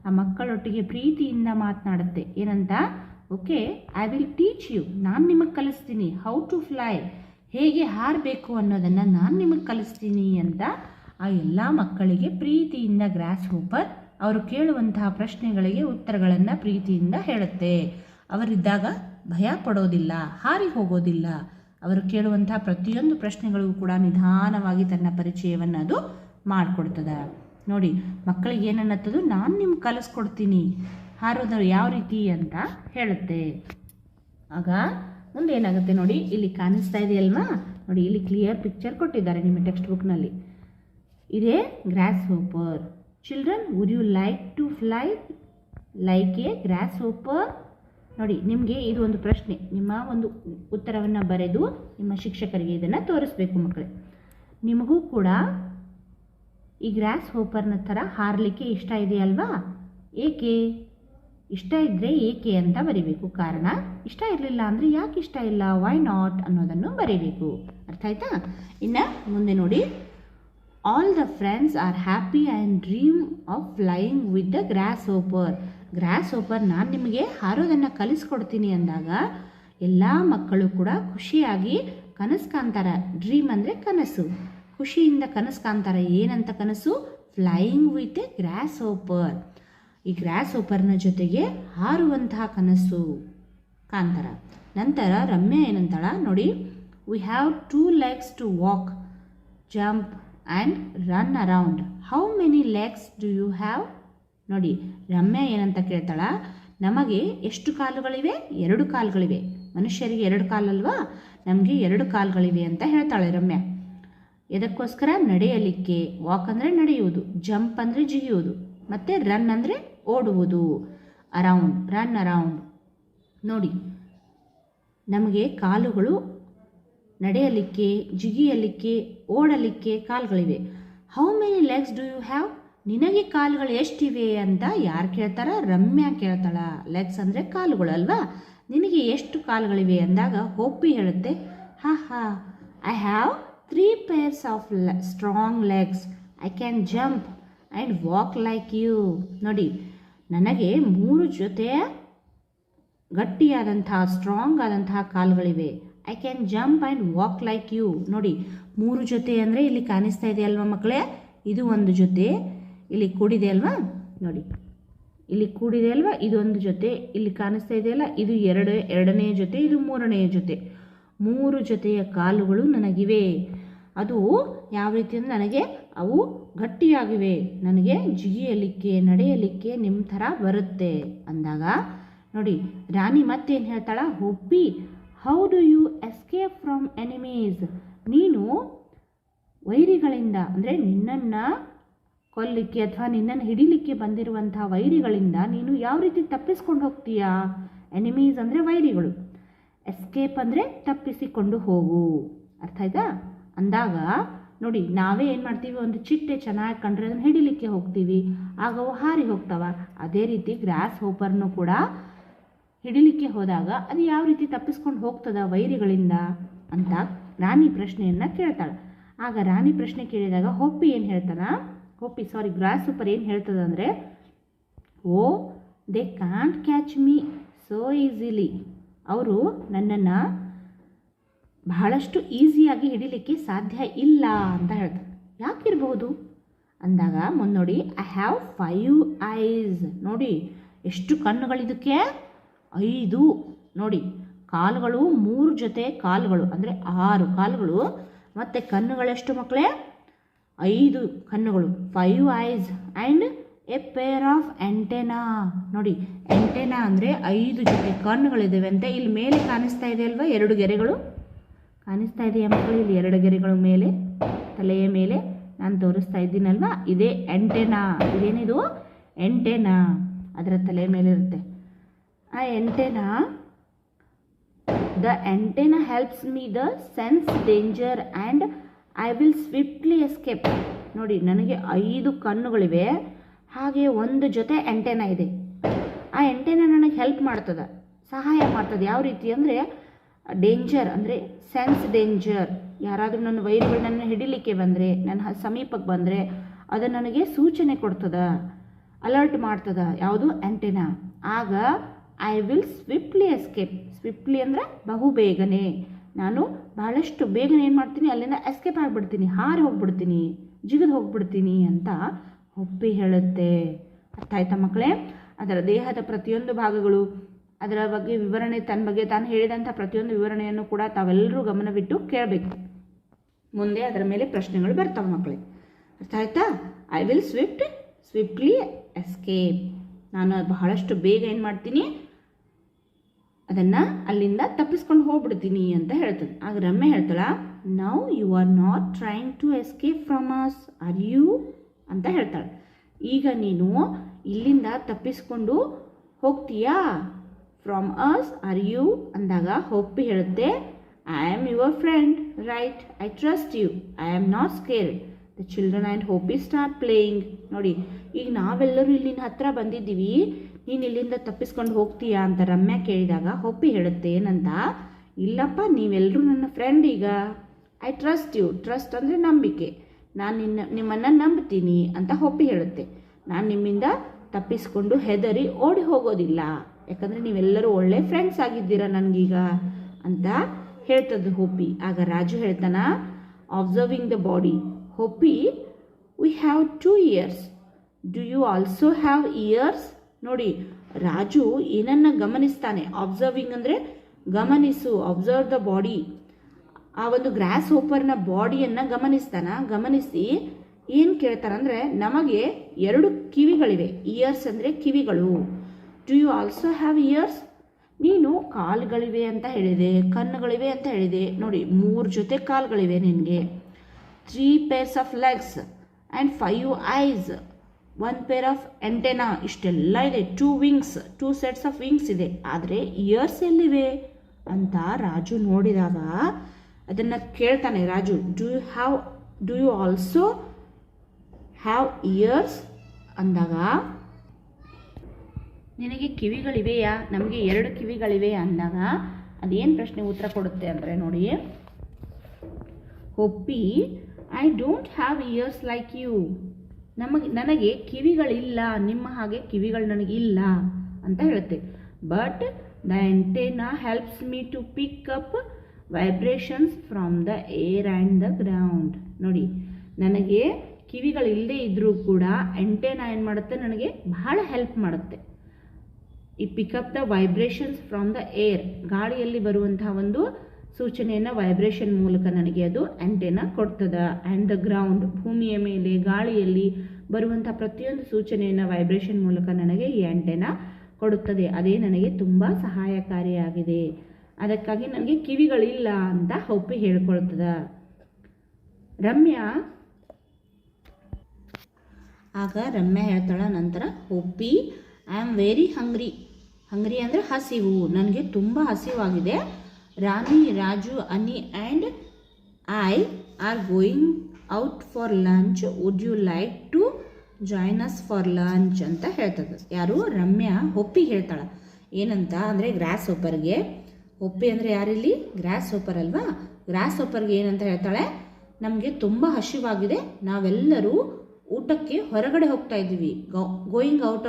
ಆ ಮಕ್ಕಳೊಟ್ಟಿಗೆ ಪ್ರೀತಿಯಿಂದ ಮಾತನಾಡುತ್ತೆ. ಏನಂತ, okay I will teach you, ನಾನು ನಿಮಗೆ ಕಲಿಸ್ತೀನಿ. ಹೌ ಟು ಫ್ಲೈ, ಹೇಗೆ ಹಾರಬೇಕು ಅನ್ನೋದನ್ನು ನಾನು ನಿಮಗೆ ಕಲಿಸ್ತೀನಿ ಅಂತ ಆ ಎಲ್ಲ ಮಕ್ಕಳಿಗೆ ಪ್ರೀತಿಯಿಂದ ಗ್ರಾಸ್ ಹೋಪರ್ ಅವರು ಕೇಳುವಂತಹ ಪ್ರಶ್ನೆಗಳಿಗೆ ಉತ್ತರಗಳನ್ನು ಪ್ರೀತಿಯಿಂದ ಹೇಳುತ್ತೆ. ಅವರಿದ್ದಾಗ ಭಯ ಪಡೋದಿಲ್ಲ, ಹಾರಿ ಹೋಗೋದಿಲ್ಲ. ಅವರು ಕೇಳುವಂತಹ ಪ್ರತಿಯೊಂದು ಪ್ರಶ್ನೆಗಳಿಗೂ ಕೂಡ ನಿಧಾನವಾಗಿ ತನ್ನ ಪರಿಚಯವನ್ನು ಅದು ಮಾಡಿಕೊಡ್ತದೆ. ನೋಡಿ ಮಕ್ಕಳಿಗೆ ಏನನ್ನತ್ತದು, ನಾನು ನಿಮ್ಗೆ ಕಲಿಸ್ಕೊಡ್ತೀನಿ ಹಾರೋದು ಯಾವ ರೀತಿ ಅಂತ ಹೇಳುತ್ತೆ. ಆಗ ಮುಂದೆ ಏನಾಗುತ್ತೆ ನೋಡಿ, ಇಲ್ಲಿ ಕಾಣಿಸ್ತಾ ಇದೆಯಲ್ವಾ, ನೋಡಿ ಇಲ್ಲಿ ಕ್ಲಿಯರ್ ಪಿಕ್ಚರ್ ಕೊಟ್ಟಿದ್ದಾರೆ ನಿಮ್ಮ ಟೆಕ್ಸ್ಟ್ ಬುಕ್ನಲ್ಲಿ. ಇದೇ grasshopper. Children, would you like to fly like a grasshopper? ನೋಡಿ ನಿಮಗೆ ಇದು ಒಂದು ಪ್ರಶ್ನೆ, ನಿಮ್ಮ ಒಂದು ಉತ್ತರವನ್ನು ಬರೆದು ನಿಮ್ಮ ಶಿಕ್ಷಕರಿಗೆ ಇದನ್ನು ತೋರಿಸ್ಬೇಕು ಮಕ್ಕಳೇ. ನಿಮಗೂ ಕೂಡ ಈ ಗ್ರಾಸ್ ಹೋಪರ್ನ ಥರ ಹಾರಲಿಕ್ಕೆ ಇಷ್ಟ ಇದೆಯಲ್ವಾ? ಏಕೆ ಇಷ್ಟ ಇದ್ದರೆ ಏಕೆ ಅಂತ ಬರಿಬೇಕು. ಕಾರಣ ಇಷ್ಟ ಇರಲಿಲ್ಲ ಅಂದರೆ ಯಾಕೆ ಇಷ್ಟ ಇಲ್ಲ, ವೈ ನಾಟ್ ಅನ್ನೋದನ್ನು ಬರೀಬೇಕು. ಅರ್ಥ ಆಯ್ತಾ? ಇನ್ನು ಮುಂದೆ ನೋಡಿ, all the friends are happy and dream of flying with the grasshopper. Grasshopper ನಾನು ನಿಮಗೆ ಹಾರೋದನ್ನು ಕಲಿಸ್ಕೊಡ್ತೀನಿ ಅಂದಾಗ ಎಲ್ಲ ಮಕ್ಕಳು ಕೂಡ ಖುಷಿಯಾಗಿ ಕನಸು ಕಾಣ್ತಾರೆ. ಡ್ರೀಮ್ ಅಂದರೆ ಕನಸು, ಖುಷಿಯಿಂದ ಕನಸು ಕಾಣ್ತಾರೆ. ಏನಂತ ಕನಸು? Flying with a grasshopper. ಈ ಗ್ರಾಸ್ ಹೋಪರ್ನ ಜೊತೆಗೆ ಹಾರುವಂತಹ ಕನಸು ಕಾಣ್ತಾರ. ನಂತರ ರಮ್ಯಾ ಏನಂತಾಳ ನೋಡಿ, we have 2 legs to walk, jump and run around. How many legs do you have? ನೋಡಿ ರಮ್ಯಾ ಏನಂತ ಕೇಳ್ತಾಳ, ನಮಗೆ ಎಷ್ಟು ಕಾಲುಗಳಿವೆ? 2 ಕಾಲುಗಳಿವೆ. ಮನುಷ್ಯರಿಗೆ 2 ಕಾಲಲ್ವಾ, ನಮಗೆ 2 ಕಾಲುಗಳಿವೆ ಅಂತ ಹೇಳ್ತಾಳೆ ರಮ್ಯಾ. ಎದಕ್ಕೋಸ್ಕರ? ನಡೆಯಲಿಕ್ಕೆ. ವಾಕ್ ಅಂದರೆ ನಡೆಯುವುದು, ಜಂಪ್ ಅಂದರೆ ಜಿಗಿಯುವುದು, ಮತ್ತು ರನ್ ಅಂದರೆ ಓಡುವುದು. Around, run around. ನೋಡಿ ನಮಗೆ ಕಾಲುಗಳು ನಡೆಯಲಿಕ್ಕೆ, ಜಿಗಿಯಲಿಕ್ಕೆ, ಓಡಲಿಕ್ಕೆ ಕಾಲುಗಳಿವೆ. How many legs do you have? ನಿನಗೆ ಕಾಲುಗಳು ಎಷ್ಟಿವೆ ಅಂತ ಯಾರು ಕೇಳ್ತಾರ? ರಮ್ಯಾ ಕೇಳ್ತಾಳ. ಲೆಗ್ಸ್ ಅಂದರೆ ಕಾಲುಗಳು ಅಲ್ವಾ? ನಿನಗೆ ಎಷ್ಟು ಕಾಲುಗಳಿವೆ ಅಂದಾಗ ಹೋಪಿ ಹೇಳುತ್ತೆ, I have 3 pairs of strong legs. I can jump and walk like you. ನೋಡಿ ನನಗೆ 3 ಜೊತೆ ಗಟ್ಟಿಯಾದಂತಹ ಸ್ಟ್ರಾಂಗ್ ಆದಂತಹ ಕಾಲುಗಳಿವೆ. I can jump and walk like you. ನೋಡಿ 3 ಜೊತೆ ಅಂದರೆ ಇಲ್ಲಿ ಕಾಣಿಸ್ತಾ ಇದೆ ಅಲ್ವಾ ಮಕ್ಕಳೇ? ಇದು ಒಂದು ಜೊತೆ ಇಲ್ಲಿ ಕೂಡಿದೆ ಅಲ್ವಾ? ನೋಡಿ ಇಲ್ಲಿ ಕೂಡಿದೆ ಅಲ್ವಾ? ಇದೊಂದು ಜೊತೆ ಇಲ್ಲಿ ಕಾಣಿಸ್ತಾ ಇದೆಯಲ್ಲ, ಇದು ಎರಡನೆಯ ಜೊತೆ, ಇದು 3ನೆಯ ಜೊತೆ. 3 ಜೊತೆಯ ಕಾಲುಗಳು ನನಗಿವೆ. ಅದು ಯಾವ ರೀತಿ ಅಂದರೆ ನನಗೆ ಅವು ಗಟ್ಟಿಯಾಗಿವೆ, ನನಗೆ ಜಿಗಿಯಲಿಕ್ಕೆ, ನಡೆಯಲಿಕ್ಕೆ ನಿಮ್ಮ ಥರ ಬರುತ್ತೆ ಅಂದಾಗ ನೋಡಿ ರಾಣಿ ಮತ್ತೇನು ಹೇಳ್ತಾಳ? Hoppy, how do you escape from enemies? ನೀನು ವೈರಿಗಳಿಂದ ಅಂದರೆ ನಿನ್ನನ್ನು ಕೊಲ್ಲಿಕ್ಕೆ ಅಥವಾ ನಿನ್ನನ್ನು ಹಿಡಿಲಿಕ್ಕೆ ಬಂದಿರುವಂತಹ ವೈರಿಗಳಿಂದ ನೀನು ಯಾವ ರೀತಿ ತಪ್ಪಿಸ್ಕೊಂಡು ಹೋಗ್ತೀಯಾ? ಎನಿಮೀಸ್ ಅಂದರೆ ವೈರಿಗಳು, ಎಸ್ಕೇಪ್ ಅಂದರೆ ತಪ್ಪಿಸಿಕೊಂಡು ಹೋಗು. ಅರ್ಥ ಆಯ್ತಾ? ಅಂದಾಗ ನೋಡಿ ನಾವೇ ಏನು ಮಾಡ್ತೀವಿ, ಒಂದು ಚಿಟ್ಟೆ ಚೆನ್ನಾಗಿ ಕಂಡ್ರೆ ಅದನ್ನು ಹಿಡಿಲಿಕ್ಕೆ ಹೋಗ್ತೀವಿ, ಆಗ ಅವು ಹಾರಿ ಹೋಗ್ತಾವ. ಅದೇ ರೀತಿ ಗ್ರಾಸ್ ಹೋಪರ್ನು ಕೂಡ ಹಿಡಿಲಿಕ್ಕೆ ಹೋದಾಗ ಅದು ಯಾವ ರೀತಿ ತಪ್ಪಿಸ್ಕೊಂಡು ಹೋಗ್ತದ ವೈರಿಗಳಿಂದ ಅಂತ ರಾಣಿ ಪ್ರಶ್ನೆಯನ್ನು ಕೇಳ್ತಾಳೆ. ಆಗ ರಾಣಿ ಪ್ರಶ್ನೆ ಕೇಳಿದಾಗ ಹೋಪಿ ಏನು ಹೇಳ್ತಾನ? ಗ್ರಾಸ್ ಹೋಪರ್ ಏನು ಹೇಳ್ತದ ಅಂದರೆ, oh they can't catch me so easily. ಅವರು ನನ್ನನ್ನು ಬಹಳಷ್ಟು ಈಸಿಯಾಗಿ ಹಿಡಿಲಿಕ್ಕೆ ಸಾಧ್ಯ ಇಲ್ಲ ಅಂತ ಹೇಳ್ತಾರೆ. ಯಾಕಿರ್ಬೋದು ಅಂದಾಗ ಮುನ್ನೋಡಿ, ಐ ಹ್ಯಾವ್ 5 ಐಸ್. ನೋಡಿ ಎಷ್ಟು ಕಣ್ಣುಗಳಿದಕ್ಕೆ? 5. ನೋಡಿ ಕಾಲುಗಳು 3 ಜೊತೆ ಕಾಲುಗಳು ಅಂದರೆ 6 ಕಾಲುಗಳು, ಮತ್ತು ಕಣ್ಣುಗಳೆಷ್ಟು ಮಕ್ಕಳೇ? 5 ಕಣ್ಣುಗಳು. 5 ice and A pair of antenna. ನೋಡಿ ಎಂಟೆನಾ ಅಂದರೆ 5 ಜೊತೆ ಕಣ್ಣುಗಳಿದ್ದಾವೆ ಅಂತ ಇಲ್ಲಿ ಮೇಲೆ ಕಾಣಿಸ್ತಾ ಇದೆ ಅಲ್ವಾ? 2 ಗೆರೆಗಳು ಕಾಣಿಸ್ತಾ ಇದೆಯಾ ಮಕ್ಕಳು? ಇಲ್ಲಿ 2 ಗೆರೆಗಳು ಮೇಲೆ, ತಲೆಯ ಮೇಲೆ ನಾನು ತೋರಿಸ್ತಾ ಇದ್ದೀನಲ್ವಾ? ಇದೇ ಎಂಟೆನಾ. ಇದೇನಿದು? ಎಂಟೆನಾ. ಅದರ ತಲೆಯ ಮೇಲೆ ಇರುತ್ತೆ ಆ antenna. The antenna helps me the sense danger and I will swiftly escape. ನೋಡಿ ನನಗೆ 5 ಕಣ್ಣುಗಳಿವೆ, ಹಾಗೆ ಒಂದು ಜೊತೆ ಎಂಟೆನಾ ಇದೆ. ಆ ಎಂಟೆನಾ ನನಗೆ ಹೆಲ್ಪ್ ಮಾಡ್ತದೆ, ಸಹಾಯ ಮಾಡ್ತದೆ. ಯಾವ ರೀತಿ ಅಂದರೆ ಡೇಂಜರ್ ಅಂದರೆ ಸೆನ್ಸ್ ಡೇಂಜರ್. ಯಾರಾದರೂ ನನ್ನ ವೈರಿಗಳು ನನ್ನ ಹಿಡಿಲಿಕ್ಕೆ ಬಂದರೆ, ನನ್ನ ಸಮೀಪಕ್ಕೆ ಬಂದರೆ ಅದು ನನಗೆ ಸೂಚನೆ ಕೊಡ್ತದೆ, ಅಲರ್ಟ್ ಮಾಡ್ತದೆ. ಯಾವುದು? ಎಂಟೆನಾ. ಆಗ I will swiftly escape. Swiftly ಅಂದರೆ ಬಹು ಬೇಗನೆ, ನಾನು ಬಹಳಷ್ಟು ಬೇಗನೆ ಏನು ಮಾಡ್ತೀನಿ, ಅಲ್ಲಿಂದ ಎಸ್ಕೇಪ್ ಆಗಿಬಿಡ್ತೀನಿ, ಹಾರಿ ಹೋಗ್ಬಿಡ್ತೀನಿ, ಜಿಗಿದು ಹೋಗ್ಬಿಡ್ತೀನಿ ಅಂತ ಒಪ್ಪಿ ಹೇಳುತ್ತೆ. ಅರ್ಥ ಆಯ್ತಾ ಮಕ್ಕಳೇ? ಅದರ ದೇಹದ ಪ್ರತಿಯೊಂದು ಭಾಗಗಳು, ಅದರ ಬಗ್ಗೆ ವಿವರಣೆ, ತನ್ನ ಬಗ್ಗೆ ತಾನು ಹೇಳಿದಂಥ ಪ್ರತಿಯೊಂದು ವಿವರಣೆಯನ್ನು ಕೂಡ ತಾವೆಲ್ಲರೂ ಗಮನವಿಟ್ಟು ಕೇಳಬೇಕು. ಮುಂದೆ ಅದರ ಮೇಲೆ ಪ್ರಶ್ನೆಗಳು ಬರ್ತಾವೆ ಮಕ್ಕಳೇ. ಅರ್ಥ ಆಯ್ತಾ? I will swiftly escape. ನಾನು ಬಹಳಷ್ಟು ಬೇಗ ಏನು ಮಾಡ್ತೀನಿ, ಅದನ್ನು ಅಲ್ಲಿಂದ ತಪ್ಪಿಸ್ಕೊಂಡು ಹೋಗ್ಬಿಡ್ತೀನಿ ಅಂತ ಹೇಳ್ತದೆ. ಆಗ ರಮ್ಯಾ ಹೇಳ್ತಾಳ, now you are not trying to escape from us are you ಅಂತ ಹೇಳ್ತಾಳೆ. ಈಗ ನೀನು ಇಲ್ಲಿಂದ ತಪ್ಪಿಸ್ಕೊಂಡು ಹೋಗ್ತೀಯಾ? ಫ್ರಮ್ ಅಸ್ ಆರ್ ಯು ಅಂದಾಗ ಹೋಪಿ ಹೇಳುತ್ತೆ, I am your friend, right? I trust you. I am not scared. The children and Hopi start playing. ನೋಡಿ, ಈಗ ನಾವೆಲ್ಲರೂ ಇಲ್ಲಿನ ಹತ್ರ ಬಂದಿದ್ದೀವಿ, ನೀನು ಇಲ್ಲಿಂದ ತಪ್ಪಿಸ್ಕೊಂಡು ಹೋಗ್ತೀಯಾ ಅಂತ ರಮ್ಯಾ ಕೇಳಿದಾಗ ಹೋಪಿ ಹೇಳುತ್ತೆ ಏನಂತ, ಇಲ್ಲಪ್ಪ ನೀವೆಲ್ಲರೂ ನನ್ನ ಫ್ರೆಂಡ್ ಈಗ. I trust you. ಟ್ರಸ್ಟ್ ಅಂದರೆ ನಂಬಿಕೆ. ನಾನು ನಿಮ್ಮನ್ನು ನಂಬ್ತೀನಿ ಅಂತ ಹೋಪಿ ಹೇಳುತ್ತೆ. ನಾನು ನಿಮ್ಮಿಂದ ತಪ್ಪಿಸ್ಕೊಂಡು ಹೆದರಿ ಓಡಿ ಹೋಗೋದಿಲ್ಲ, ಯಾಕಂದರೆ ನೀವೆಲ್ಲರೂ ಒಳ್ಳೆ ಫ್ರೆಂಡ್ಸ್ ಆಗಿದ್ದೀರಾ ನನಗೀಗ ಅಂತ ಹೇಳ್ತದ್ದು ಹೋಪಿ. ಆಗ ರಾಜು ಹೇಳ್ತಾನ, observing the body. Hoppy, we have 2 ears. Do you also have ears? ನೋಡಿ, ರಾಜು ಏನನ್ನ ಗಮನಿಸ್ತಾನೆ. ಅಬ್ಸರ್ವಿಂಗ್ ಅಂದರೆ ಗಮನಿಸು, ಅಬ್ಸರ್ವ್ ದ ಬಾಡಿ. ಆ ಒಂದು ಗ್ರಾಸ್ ಹೋಪರ್ನ ಬಾಡಿಯನ್ನು ಗಮನಿಸಿ ಏನು ಕೇಳ್ತಾರಂದರೆ, ನಮಗೆ 2 ಕಿವಿಗಳಿವೆ. ಇಯರ್ಸ್ ಅಂದರೆ ಕಿವಿಗಳು. Do you also have ears? ನೀನು ಕಾಲುಗಳಿವೆ ಅಂತ ಹೇಳಿದೆ, ಕಣ್ಣುಗಳಿವೆ ಅಂತ ಹೇಳಿದೆ. ನೋಡಿ, 3 ಜೊತೆ ಕಾಲುಗಳಿವೆ ನಿನಗೆ. 3 pairs of legs and 5 eyes, 1 pair of antenna. ಇಷ್ಟೆಲ್ಲ ಇದೆ. 2 wings, 2 sets of wings ಇದೆ. ಆದರೆ ಇಯರ್ಸ್ ಎಲ್ಲಿವೆ ಅಂತ ರಾಜು ನೋಡಿದಾಗ ಅದನ್ನು ಕೇಳ್ತಾನೆ Raju. Do you also have ears ಅಂದಾಗ, ನಿನಗೆ ಕಿವಿಗಳಿವೆಯಾ? ನಮಗೆ 2 ಕಿವಿಗಳಿವೆ ಅಂದಾಗ ಅದೇನು ಪ್ರಶ್ನೆ ಉತ್ತರ ಕೊಡುತ್ತೆ ಅಂದರೆ ನೋಡಿ, Hoppy, I don't have ears like you. ನನಗೆ ಕಿವಿಗಳಿಲ್ಲ, ನಿಮ್ಮ ಹಾಗೆ ಕಿವಿಗಳು ನನಗಿಲ್ಲ ಅಂತ ಹೇಳುತ್ತೆ. But the antenna helps me to pick up vibrations from the air and the ground. ನೋಡಿ, ನನಗೆ ಕಿವಿಗಳಿಲ್ಲದೆ ಇದ್ದರೂ ಕೂಡ ಎಂಟೆನಾ ಏನು ಮಾಡುತ್ತೆ, ನನಗೆ ಬಹಳ ಹೆಲ್ಪ್ ಮಾಡುತ್ತೆ. ಈ pick up the vibrations from the air, ಗಾಳಿಯಲ್ಲಿ ಬರುವಂತಹ ಒಂದು ಸೂಚನೆಯನ್ನು ವೈಬ್ರೇಷನ್ ಮೂಲಕ ನನಗೆ ಅದು ಆ್ಯಂಟೆನಾ ಕೊಡ್ತದೆ. ಆ್ಯಂಡ್ ದ ಗ್ರೌಂಡ್, ಭೂಮಿಯ ಮೇಲೆ ಗಾಳಿಯಲ್ಲಿ ಬರುವಂಥ ಪ್ರತಿಯೊಂದು ಸೂಚನೆಯನ್ನು ವೈಬ್ರೇಷನ್ ಮೂಲಕ ನನಗೆ ಈ ಆ್ಯಂಟೆನಾ ಕೊಡುತ್ತದೆ. ಅದೇ ನನಗೆ ತುಂಬ ಸಹಾಯಕಾರಿಯಾಗಿದೆ. ಅದಕ್ಕಾಗಿ ನನಗೆ ಕಿವಿಗಳಿಲ್ಲ ಅಂತ ಹೋಪಿ ಹೇಳ್ಕೊಳ್ತದೆ. ಆಗ ರಮ್ಯಾ ಹೇಳ್ತಾಳ ನಂತರ, Hoppy, I am very hungry. Hungry ಅಂದರೆ ಹಸಿವು, ನನಗೆ ತುಂಬ ಹಸಿವಾಗಿದೆ. Rani, Raju, Ani and I are going out for lunch. Would you like to join us for lunch ಅಂತ ಹೇಳ್ತದೆ. ಯಾರು? ರಮ್ಯಾ ಹೋಪಿಗೆ ಹೇಳ್ತಾಳೆ. ಏನಂತ ಅಂದರೆ ಗ್ರಾಸ್ ಹೋಪರ್ಗೆ. ಹೋಪಿ ಅಂದರೆ ಯಾರಿಲ್ಲಿ? ಗ್ರಾಸ್ ಹೋಪರ್ ಅಲ್ವಾ? ಗ್ರಾಸ್ ಹೋಪರ್ಗೆ ಏನಂತ ಹೇಳ್ತಾಳೆ, ನಮಗೆ ತುಂಬ ಹಸಿವಾಗಿದೆ, ನಾವೆಲ್ಲರೂ ಊಟಕ್ಕೆ ಹೊರಗಡೆ ಹೋಗ್ತಾ ಇದ್ದೀವಿ. ಗೋಯಿಂಗ್ ಔಟ್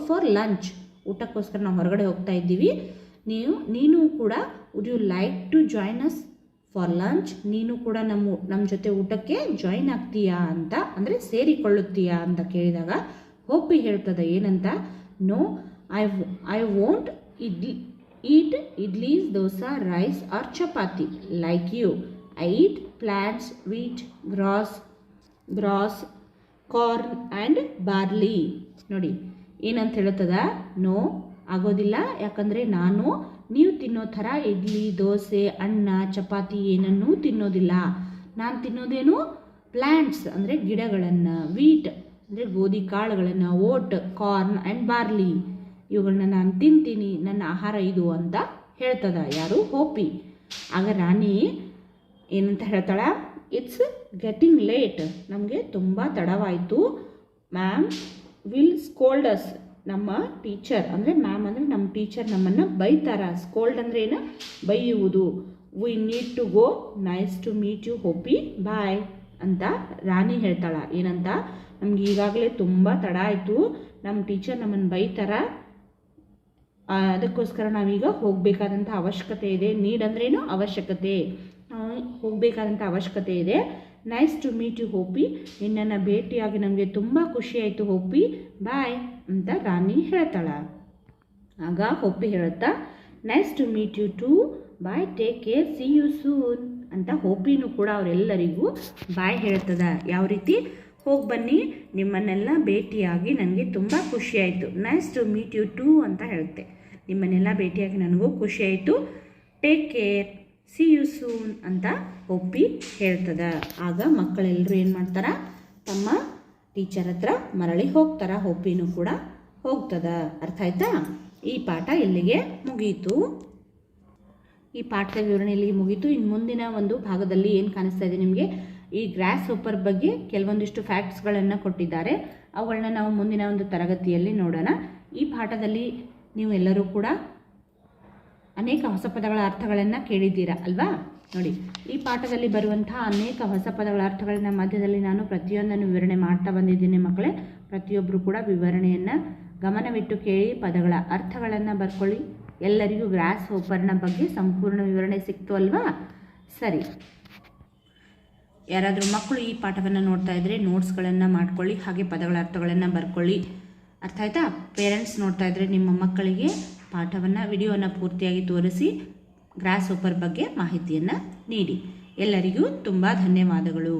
ಫಾರ್ ಲಂಚ್, ಊಟಕ್ಕೋಸ್ಕರ ನಾವು ಹೊರಗಡೆ ಹೋಗ್ತಾ ಇದ್ದೀವಿ. ನೀನು ಕೂಡ would you like to join us for lunch, ನೀನು ಕೂಡ ನಮ್ಮ ಜೊತೆ ಊಟಕ್ಕೆ ಜಾಯಿನ್ ಆಗ್ತೀಯಾ ಅಂತ, ಅಂದರೆ ಸೇರಿಕೊಳ್ಳುತ್ತೀಯಾ ಅಂತ ಕೇಳಿದಾಗ ಹೋಪಿ ಹೇಳ್ತದೆ ಏನಂತ, no, I won't eat idlis, dosa, rice or chapati like you. I eat plants, wheat, grass, corn and barley. ನೋಡಿ ಏನಂತ ಹೇಳ್ತದ, ನೋ ಆಗೋದಿಲ್ಲ, ಯಾಕಂದರೆ ನೀವು ತಿನ್ನೋ ಥರ ಇಡ್ಲಿ, ದೋಸೆ, ಅನ್ನ, ಚಪಾತಿ ಏನನ್ನೂ ತಿನ್ನೋದಿಲ್ಲ. ನಾನು ತಿನ್ನೋದೇನು? ಪ್ಲ್ಯಾಂಟ್ಸ್ ಅಂದರೆ ಗಿಡಗಳನ್ನು, ವೀಟ್ ಅಂದರೆ ಗೋಧಿ ಕಾಳುಗಳನ್ನು, ಓಟ್, ಕಾರ್ನ್ ಆ್ಯಂಡ್ ಬಾರ್ಲಿ ಇವುಗಳನ್ನ ನಾನು ತಿಂತೀನಿ, ನನ್ನ ಆಹಾರ ಇದು ಅಂತ ಹೇಳ್ತದ. ಯಾರು? ಹೋಪಿ. ಆಗ ರಾಣಿ ಏನಂತ ಹೇಳ್ತಾಳ, ಇಟ್ಸ್ ಗೆಟಿಂಗ್ ಲೇಟ್, ನಮಗೆ ತುಂಬ ತಡವಾಯಿತು. ಮ್ಯಾಮ್ ವಿಲ್ ಸ್ಕೋಲ್ಡ್ ಅಸ್, ನಮ್ಮ ಟೀಚರ್ ಅಂದರೆ ಮ್ಯಾಮ್ ಅಂದರೆ ನಮ್ಮ ಟೀಚರ್ ನಮ್ಮನ್ನು ಬೈತಾರ. ಸ್ಕೋಲ್ಡ್ ಅಂದರೆ ಏನು? ಬೈಯುವುದು. We need to go, nice to meet you Hoppy, bye ಅಂತ ರಾಣಿ ಹೇಳ್ತಾಳ. ಏನಂತ, ನಮ್ಗೆ ಈಗಾಗಲೇ ತುಂಬ ತಡ ಆಯಿತು, ನಮ್ಮ ಟೀಚರ್ ನಮ್ಮನ್ನು ಬೈತಾರ, ಅದಕ್ಕೋಸ್ಕರ ನಾವೀಗ ಹೋಗಬೇಕಾದಂಥ ಅವಶ್ಯಕತೆ ಇದೆ. ನೀಡ್ ಅಂದ್ರೇನು? ಅವಶ್ಯಕತೆ. ಹೋಗಬೇಕಾದಂಥ ಅವಶ್ಯಕತೆ ಇದೆ. ನೈಸ್ ಟು ಮೀಟ್ ಯು ಹೋಪಿ, ನಿನ್ನನ್ನು ಭೇಟಿಯಾಗಿ ನಮಗೆ ತುಂಬ ಖುಷಿಯಾಯಿತು ಹೋಪಿ, ಬಾಯ್ ಅಂತ ರಾಣಿ ಹೇಳ್ತಾಳ. ಆಗ ಹೋಪಿ ಹೇಳುತ್ತಾ, nice to meet you too, bye, take care, see you soon ಅಂತ ಹೋಪಿನೂ ಕೂಡ ಅವರೆಲ್ಲರಿಗೂ ಬಾಯ್ ಹೇಳ್ತದ. ಯಾವ ರೀತಿ? ಹೋಗಿ ಬನ್ನಿ, ನಿಮ್ಮನ್ನೆಲ್ಲ ಭೇಟಿಯಾಗಿ ನನಗೆ ತುಂಬ ಖುಷಿಯಾಯಿತು. Nice to meet you too ಅಂತ ಹೇಳುತ್ತೆ. ನಿಮ್ಮನ್ನೆಲ್ಲ ಭೇಟಿಯಾಗಿ ನನಗೂ ಖುಷಿಯಾಯಿತು. Take care, see you soon ಅಂತ ಹೋಪಿ ಹೇಳ್ತದ. ಆಗ ಮಕ್ಕಳೆಲ್ಲರೂ ಏನು ಮಾಡ್ತಾರ, ತಮ್ಮ ಟೀಚರ್ ಹತ್ರ ಮರಳಿ ಹೋಗ್ತಾರ. ಹೋಪಿನೂ ಕೂಡ ಹೋಗ್ತದ. ಅರ್ಥ ಆಯ್ತಾ? ಈ ಪಾಠ ಇಲ್ಲಿಗೆ ಮುಗೀತು. ಈ ಪಾಠದ ವಿವರಣೆ ಇಲ್ಲಿಗೆ ಮುಗೀತು. ಇನ್ನು ಮುಂದಿನ ಒಂದು ಭಾಗದಲ್ಲಿ ಏನು ಕಾಣಿಸ್ತಾ ಇದೆ ನಿಮಗೆ, ಈ ಗ್ರಾಸ್ ಹೋಪರ್ ಬಗ್ಗೆ ಕೆಲವೊಂದಿಷ್ಟು ಫ್ಯಾಕ್ಟ್ಸ್ಗಳನ್ನು ಕೊಟ್ಟಿದ್ದಾರೆ. ಅವುಗಳನ್ನ ನಾವು ಮುಂದಿನ ಒಂದು ತರಗತಿಯಲ್ಲಿ ನೋಡೋಣ. ಈ ಪಾಠದಲ್ಲಿ ನೀವು ಎಲ್ಲರೂ ಕೂಡ ಅನೇಕ ಹೊಸ ಪದಗಳ ಅರ್ಥಗಳನ್ನು ಕೇಳಿದ್ದೀರಾ ಅಲ್ವಾ? ನೋಡಿ, ಈ ಪಾಠದಲ್ಲಿ ಬರುವಂತಹ ಅನೇಕ ಹೊಸ ಪದಗಳ ಅರ್ಥಗಳನ್ನ ಮಧ್ಯದಲ್ಲಿ ನಾನು ಪ್ರತಿಯೊಂದನ್ನು ವಿವರಣೆ ಮಾಡ್ತಾ ಬಂದಿದ್ದೀನಿ ಮಕ್ಕಳೇ. ಪ್ರತಿಯೊಬ್ಬರು ಕೂಡ ವಿವರಣೆಯನ್ನು ಗಮನವಿಟ್ಟು ಕೇಳಿ ಪದಗಳ ಅರ್ಥಗಳನ್ನು ಬರ್ಕೊಳ್ಳಿ. ಎಲ್ಲರಿಗೂ ಗ್ರಾಸ್ ಹೋಪರ್ನ ಬಗ್ಗೆ ಸಂಪೂರ್ಣ ವಿವರಣೆ ಸಿಕ್ತು ಅಲ್ವಾ? ಸರಿ, ಯಾರಾದರೂ ಮಕ್ಕಳು ಈ ಪಾಠವನ್ನು ನೋಡ್ತಾ ಇದ್ದರೆ ನೋಟ್ಸ್ಗಳನ್ನು ಮಾಡ್ಕೊಳ್ಳಿ, ಹಾಗೆ ಪದಗಳ ಅರ್ಥಗಳನ್ನು ಬರ್ಕೊಳ್ಳಿ. ಅರ್ಥ ಆಯ್ತಾ? ಪೇರೆಂಟ್ಸ್ ನೋಡ್ತಾ ಇದ್ದರೆ ನಿಮ್ಮ ಮಕ್ಕಳಿಗೆ ಪಾಠವನ್ನು ವಿಡಿಯೋವನ್ನು ಪೂರ್ತಿಯಾಗಿ ತೋರಿಸಿ ಗ್ರಾಸ್ ಹೋಪರ್ ಬಗ್ಗೆ ಮಾಹಿತಿಯನ್ನು ನೀಡಿ. ಎಲ್ಲರಿಗೂ ತುಂಬ ಧನ್ಯವಾದಗಳು.